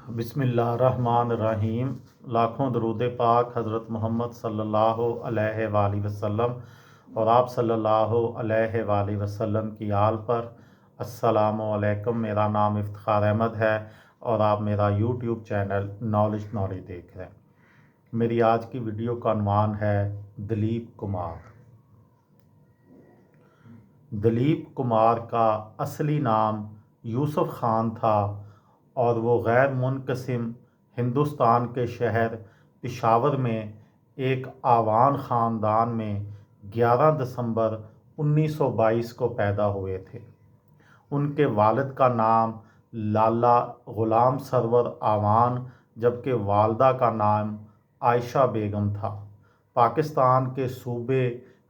بسم اللہ الرحمن الرحیم۔ لاکھوں درود پاک حضرت محمد صلی اللہ علیہ وآلہ وسلم اور آپ صلی اللہ علیہ وآلہ وسلم کی آل پر۔ السلام علیکم، میرا نام افتخار احمد ہے اور آپ میرا یوٹیوب چینل نالج دیکھ رہے ہیں۔ میری آج کی ویڈیو کا عنوان ہے دلیپ کمار۔ دلیپ کمار کا اصلی نام یوسف خان تھا اور وہ غیر منقسم ہندوستان کے شہر پشاور میں ایک آوان خاندان میں 11 دسمبر 1922 کو پیدا ہوئے تھے۔ ان کے والد کا نام لالا غلام سرور آوان جبکہ والدہ کا نام عائشہ بیگم تھا۔ پاکستان کے صوبے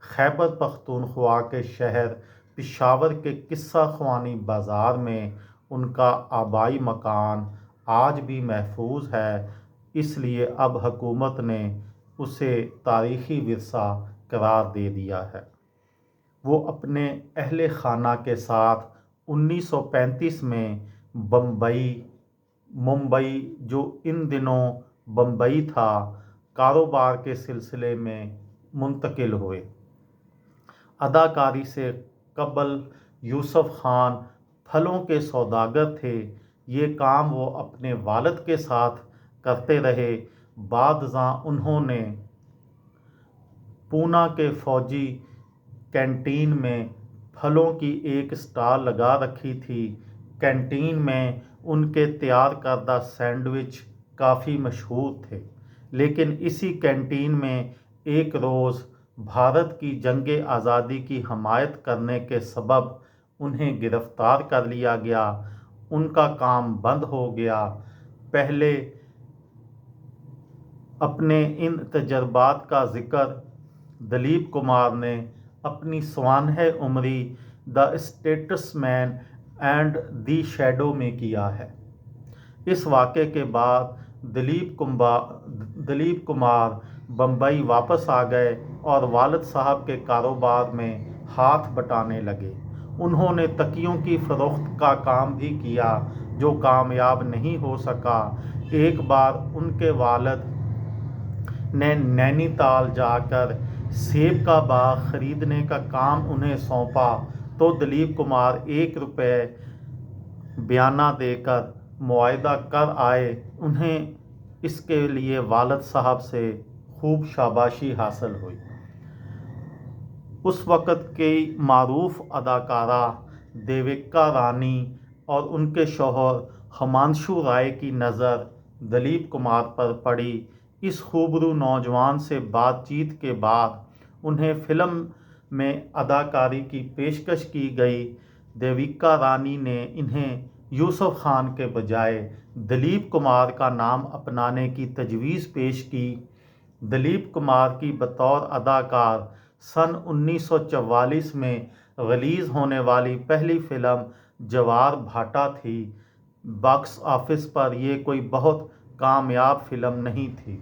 خیبر پختونخوا کے شہر پشاور کے قصہ خوانی بازار میں ان کا آبائی مکان آج بھی محفوظ ہے، اس لیے اب حکومت نے اسے تاریخی ورثہ قرار دے دیا ہے۔ وہ اپنے اہل خانہ کے ساتھ 1935 میں ممبئی جو ان دنوں بمبئی تھا، کاروبار کے سلسلے میں منتقل ہوئے۔ اداکاری سے قبل یوسف خان پھلوں کے سوداگر تھے۔ یہ کام وہ اپنے والد کے ساتھ کرتے رہے۔ بعد ازاں انہوں نے پونا کے فوجی کینٹین میں پھلوں کی ایک اسٹال لگا رکھی تھی۔ کینٹین میں ان کے تیار کردہ سینڈوچ کافی مشہور تھے، لیکن اسی کینٹین میں ایک روز بھارت کی جنگ آزادی کی حمایت کرنے کے سبب انہیں گرفتار کر لیا گیا۔ ان کا کام بند ہو گیا۔ پہلے اپنے ان تجربات کا ذکر دلیپ کمار نے اپنی سوانح عمری the statesman and the shadow شیڈو میں کیا ہے۔ اس واقعے کے بعد دلیپ کمار بمبئی واپس آ گئے اور والد صاحب کے کاروبار میں ہاتھ بٹانے لگے۔ انہوں نے تکیوں کی فروخت کا کام بھی کیا جو کامیاب نہیں ہو سکا۔ ایک بار ان کے والد نے نینی تال جا کر سیب کا باغ خریدنے کا کام انہیں سونپا تو دلیپ کمار 1 روپے بیانہ دے کر معاہدہ کر آئے۔ انہیں اس کے لیے والد صاحب سے خوب شاباشی حاصل ہوئی۔ اس وقت کی معروف اداکارہ دیویکا رانی اور ان کے شوہر ہمانشو رائے کی نظر دلیپ کمار پر پڑی۔ اس خوبرو نوجوان سے بات چیت کے بعد انہیں فلم میں اداکاری کی پیشکش کی گئی۔ دیویکا رانی نے انہیں یوسف خان کے بجائے دلیپ کمار کا نام اپنانے کی تجویز پیش کی۔ دلیپ کمار کی بطور اداکار سن 1944 میں ریلیز ہونے والی پہلی فلم جوار بھاٹا تھی۔ باکس آفس پر یہ کوئی بہت کامیاب فلم نہیں تھی۔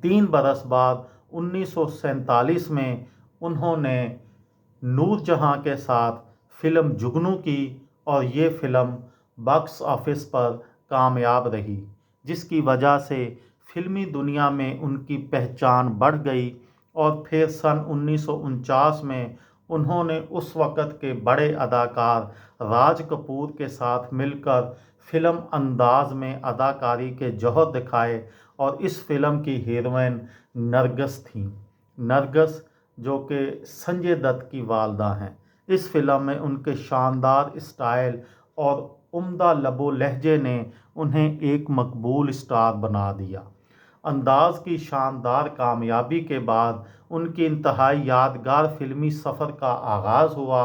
3 برس بعد 1947 میں انہوں نے نور جہاں کے ساتھ فلم جگنو کی اور یہ فلم باکس آفس پر کامیاب رہی، جس کی وجہ سے فلمی دنیا میں ان کی پہچان بڑھ گئی۔ اور پھر سن 1949 میں انہوں نے اس وقت کے بڑے اداکار راج کپور کے ساتھ مل کر فلم انداز میں اداکاری کے جوہر دکھائے اور اس فلم کی ہیروئن نرگس تھیں۔ نرگس جو کہ سنجے دت کی والدہ ہیں۔ اس فلم میں ان کے شاندار اسٹائل اور عمدہ لب و لہجے نے انہیں ایک مقبول اسٹار بنا دیا۔ انداز کی شاندار کامیابی کے بعد ان کی انتہائی یادگار فلمی سفر کا آغاز ہوا۔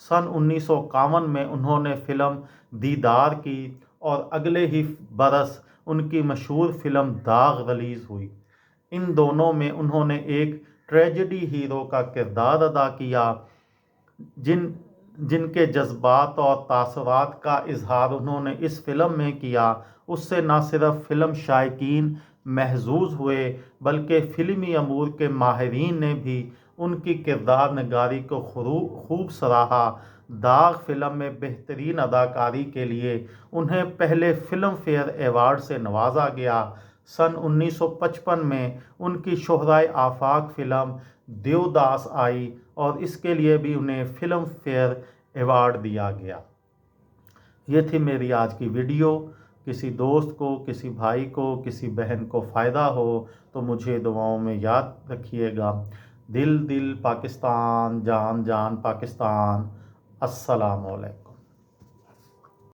سن 1951 میں انہوں نے فلم دیدار کی اور اگلے ہی برس ان کی مشہور فلم داغ ریلیز ہوئی۔ ان دونوں میں انہوں نے ایک ٹریجڈی ہیرو کا کردار ادا کیا، جن کے جذبات اور تاثرات کا اظہار انہوں نے اس فلم میں کیا۔ اس سے نہ صرف فلم شائقین محظوظ ہوئے بلکہ فلمی امور کے ماہرین نے بھی ان کی کردار نگاری کو خوب سراہا۔ داغ فلم میں بہترین اداکاری کے لیے انہیں پہلے فلم فیئر ایوارڈ سے نوازا گیا۔ سن 1955 میں ان کی شہرائے آفاق فلم دیوداس آئی اور اس کے لیے بھی انہیں فلم فیئر ایوارڈ دیا گیا۔ یہ تھی میری آج کی ویڈیو۔ کسی دوست کو، کسی بھائی کو، کسی بہن کو فائدہ ہو تو مجھے دعاؤں میں یاد رکھیے گا۔ دل دل پاکستان، جان جان پاکستان۔ السلام علیکم۔